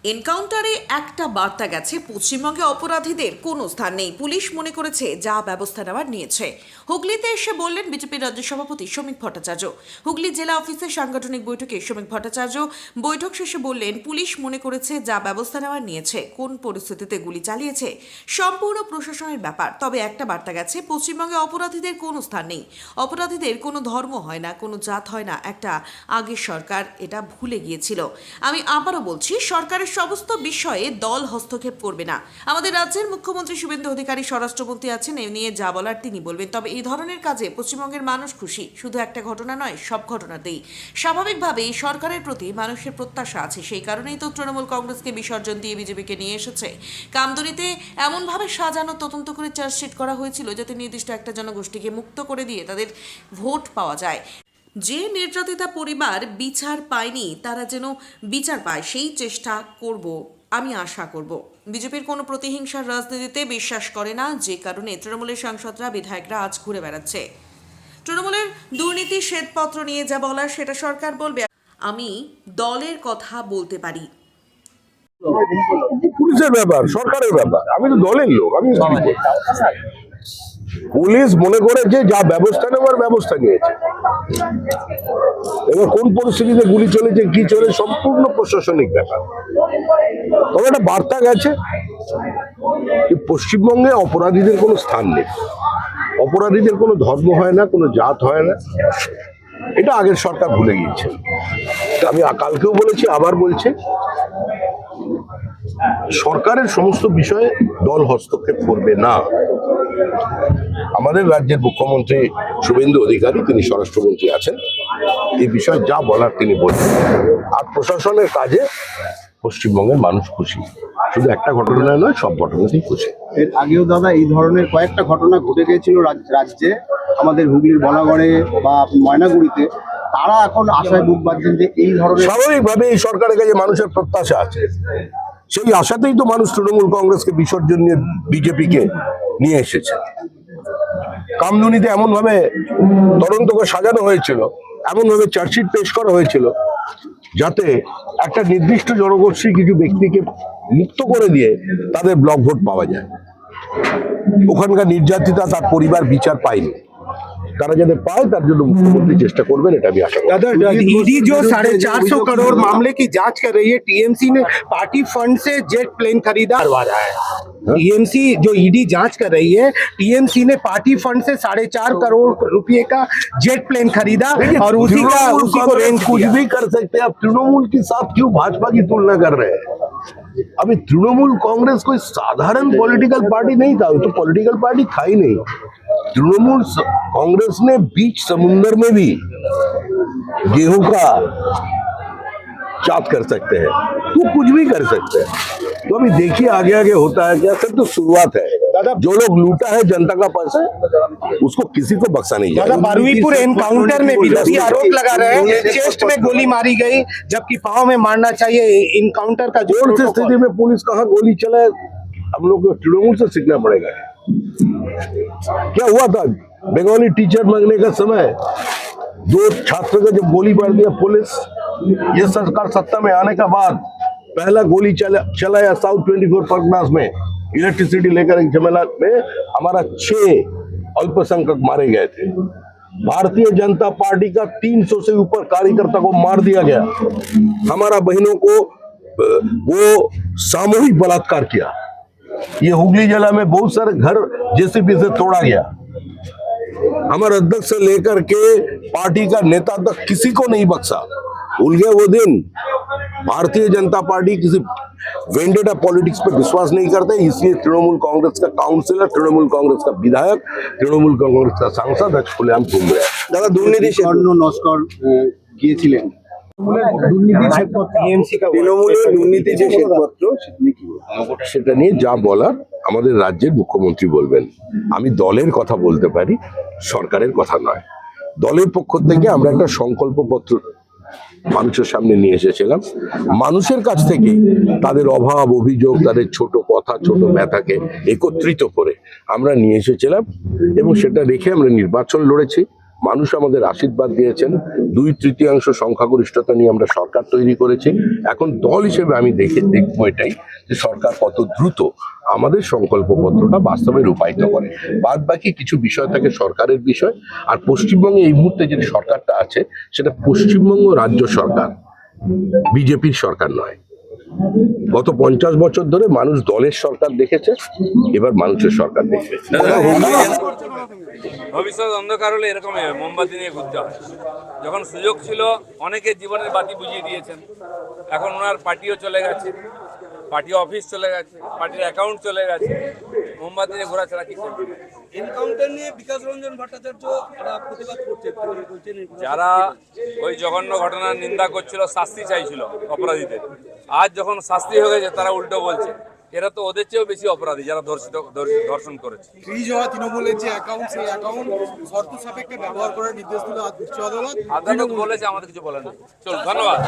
এনকাউন্টারে একটা বার্তা গেছে, পশ্চিমবঙ্গে অপরাধীদের কোনো স্থান নেই। পুলিশ মনে করেছে যা ব্যবস্থা নেওয়ার নিয়েছে। হুগলিতে এসে বললেন বিজেপির রাজ্য সভাপতি শ্রমিক ভট্টাচার্য। হুগলি জেলা অফিসের সাংগঠনিক বৈঠকে শ্রমিক ভট্টাচার্য বৈঠক শেষে বললেন, পুলিশ মনে করেছে যা ব্যবস্থা নেওয়ার নিয়েছে। কোন পরিস্থিতিতে গুলি চালিয়েছে সম্পূর্ণ প্রশাসনের ব্যাপার। তবে একটা বার্তা গেছে, পশ্চিমবঙ্গে অপরাধীদের কোনো স্থান নেই। অপরাধীদের কোনো ধর্ম হয় না, কোনো জাত হয় না। একটা আগের সরকার এটা ভুলে গিয়েছিল। আমি আবারও বলছি, সরকারের সমস্ত বিষয়ে দল হস্তক্ষেপ করবে না। আমাদের রাজ্যের মুখ্যমন্ত্রী শুভেন্দু অধিকারী, স্বরাষ্ট্রমন্ত্রী আছেন, এ নিয়ে যা বলার তিনি বলবেন। তবে এই ধরনের কাজে পশ্চিমবঙ্গের মানুষ খুশি। শুধু একটা ঘটনা নয়, সব ঘটনাতেই স্বাভাবিকভাবেই সরকারের প্রতি মানুষের প্রত্যাশা আছে। সেই কারণেই তো তৃণমূল কংগ্রেসকে বিসর্জন দিয়ে বিজেপিকে নিয়ে এসেছে। কামদুনিতে এমনভাবে সাজানো, তদন্ত করে চার্জশিট করা হয়েছিল যাতে নির্দিষ্ট একটা জনগোষ্ঠীকে মুক্ত করে দিয়ে তাদের ভোট পাওয়া যায়। যে নির্যাতিতা পরিবার বিচার পায়নি, তারা যেন বিচার পায়, সেই চেষ্টা করব, আমি আশা করব। বিজেপির কোনো প্রতিহিংসার রাজনীতিতে বিশ্বাস করে না, যে কারণে তৃণমূলের সাংসদরা, বিধায়করা আজ ঘুরে বেড়াচ্ছে। তৃণমূলের দুর্নীতি শ্বেতপত্র নিয়ে যা বলার সেটা সরকার বলবে। আমি দলের কথা বলতে পারি। পুলিশের ব্যাপার, সরকারের ব্যাপার। আমি তো দলের লোক, আমি পুলিশ মনে করেছে যা ব্যবস্থা নেওয়ার ব্যবস্থা নিয়েছে। এবার কোন পরিস্থিতিতে গুলি চলেছে, কি চলে, সম্পূর্ণ প্রশাসনিক ব্যাপার। তবে একটা বার্তা গেছে, পশ্চিমবঙ্গে অপরাধীদের কোনো স্থান নেই। অপরাধীদের কোনো ধর্ম হয় না, কোনো জাত হয় না। এটা আগের সরকার ভুলে গিয়েছে। আমি কালকেও বলেছি, আবার বলছি, সরকারের সমস্ত বিষয়ে দল হস্তক্ষেপ করবে না। আমাদের রাজ্যের মুখ্যমন্ত্রী শুভেন্দু অধিকারী, তিনি স্বরাষ্ট্রমন্ত্রী আছেন, এই বিষয়ে যা বলার তিনি বলবেন। আর প্রশাসনের কাজে পশ্চিমবঙ্গের মানুষ খুশি। শুধু একটা ঘটনা নয়, সব ঘটনাতেই খুশি। এর আগেও দাদা এই ধরনের কয়েকটা ঘটনা ঘটে গিয়েছিল রাজ্যে, আমাদের হুগলির বলাগড়ে বা ময়নাগুড়িতে। তারা এখন আশায় বুক বাঁধছেন যে এই ধরনের, স্বাভাবিকভাবে এই সরকারের কাছে মানুষের প্রত্যাশা আছে। সেই আশাতেই তো মানুষ তৃণমূল কংগ্রেসকে বিসর্জন নিয়ে বিজেপিকে নিয়ে এসেছে। কামদুনিতে এমন ভাবে তদন্ত করে সাজানো হয়েছিল, এমন ভাবে চার্জশিট পেশ করা হয়েছিল, যাতে একটা নির্দিষ্ট জনগোষ্ঠীর কিছু ব্যক্তিকে মুক্ত করে দিয়ে তাদের ব্লক ভোট পাওয়া যায়। ওখানকার নির্যাতিতা, তার পরিবার বিচার পায়নি। তারা যাতে পায় তার জন্য মুখ্যমন্ত্রী চেষ্টা করবেন, এটা আমি আশা করি। दादा, ईडी जो 450 करोड़ मामले की जांच कर रही है, टीएमसी ने पार्टी फंड से जेट प्लेन खरीदा करवा रहा है। टीएमसी जो ईडी जांच कर रही है, टीएमसी ने पार्टी फंड से 4.5 करोड़ रुपए का जेट प्लेन खरीदा और उसी को रेंज कुछ भी कर सकते हैं। आप तृणमूल के साथ क्यों भाजपा की तुलना कर रहे हैं? अभी तृणमूल कांग्रेस कोई साधारण पॉलिटिकल पार्टी नहीं था, तो पॉलिटिकल पार्टी था ही नहीं। तृणमूल कांग्रेस ने बीच समुद्र में भी गेहूं का चाट कर सकते हैं, तो कुछ भी कर सकते हैं। तो अभी देखिए आगे आगे होता है क्या। सब तो शुरुआत है। जो लोग लूटा है जनता का पैसा, उसको किसी को बख्शा नहीं जाएगा। बारुईपुर एनकाउंटर में विरोधी आरोप लगा रहे हैं चेस्ट में गोली मारी गई, जबकि पांव में मारना चाहिए। एनकाउंटर का जो कौन सी स्थिति में पुलिस कहाँ गोली चलाए, हम लोग को तृणमूल से सीखना पड़ेगा। क्या हुआ था बंगाली टीचर मांगने का समय, 2 छात्र को जब गोली मार दिया पुलिस, ये सरकार सत्ता में आने के बाद पहला गोली चलाया साउथ 24 परगनास में, इलेक्ट्रिसिटी लेकर एक झमेला में हमारा 6 अल्पसंख्यक मारे गए थे। भारतीय जनता पार्टी का 300 से ऊपर कार्यकर्ता को मार दिया गया। हमारा बहनों को वो सामूहिक बलात्कार किया। ये हुगली जिला में बहुत सारे घर जेसीबी से तोड़ा गया। हमारे अध्यक्ष से लेकर के पार्टी का नेता तक किसी को नहीं बख्शा। भूल गया वो दिन। भारतीय जनता पार्टी किसी वेंडेटा पॉलिटिक्स पे विश्वास नहीं करते, इसलिए तृणमूल कांग्रेस का काउंसिलर, तृणमूल कांग्रेस का विधायक, तृणमूल कांग्रेस का सांसद आज खुलेआम घूम रहे हैं। দাদা দুর্নীতি স্বর্ণ নস্কর গিয়েছিলেন, তৃণমূলের দুর্নীতি যে শ্বেতপত্র, সেটা নিয়ে যা বলার আমাদের রাজ্যের মুখ্যমন্ত্রী বলবেন। আমি দলের কথা বলতে পারি, সরকারের কথা নয়। দলের পক্ষ থেকে আমরা একটা সংকল্পপত্র মানুষের সামনে নিয়ে এসেছিলাম। মানুষের কাছ থেকে তাদের অভাব, অভিযোগ, তাদের ছোট কথা, ছোট ব্যথাকে একত্রিত করে আমরা নিয়ে এসেছিলাম এবং সেটা রেখে আমরা নির্বাচন লড়েছি। মানুষ আমাদের আশীর্বাদ দিয়েছেন, 2/3 সংখ্যাগরিষ্ঠতা নিয়ে আমরা সরকার তৈরি করেছি। এখন দল হিসেবে আমি দেখবো এটাই যে সরকার কত দ্রুত আমাদের সংকল্পপত্রটা বাস্তবে রূপায়িত করে। বাদ বাকি কিছু বিষয় থাকে সরকারের বিষয়। আর পশ্চিমবঙ্গে এই মুহূর্তে যে সরকারটা আছে সেটা পশ্চিমবঙ্গ রাজ্য সরকার, বিজেপির সরকার নয়। গত 50 বছর ধরে মানুষ দলের সরকার দেখেছে, এবার মানুষের সরকার দেখবে। ভবিষ্যৎ অন্ধকার হলে এরকমই হবে, মোমবাতি নিয়ে ঘুরতে হয়। যখন সুযোগ ছিল অনেকে জীবনের বাতি বুঝিয়ে দিয়েছেন, এখন ওনার পার্টিও চলে গেছে, পার্টি অফিস চলে গেছে, পার্টির অ্যাকাউন্ট চলে গেছে, মোমবাতি নিয়ে ঘোরা ছাড়া কি করবে? এনকাউন্টার নিয়ে বিকাশ রঞ্জন ভট্টাচার্য এরা প্রতিবাদ করছে, যারা ওই জঘন্য ঘটনার নিন্দা করছিল, শাস্তি চাইছিল অপরাধীদের, আজ যখন শাস্তি হয়ে গেছে তারা উল্টো বলছে এরা তো ওদের চেয়েও বেশি অপরাধী যারা ধর্ষণ করেছে। ফ্রিজ হওয়া তৃণমূলের যে অ্যাকাউন্ট, সেই অ্যাকাউন্ট শর্ত সাপেক্ষে ব্যবহার করার নির্দেশ দিল উচ্চ আদালত। আদালত বলেছে, আমাদের কিছু বলেন। চল, ধন্যবাদ।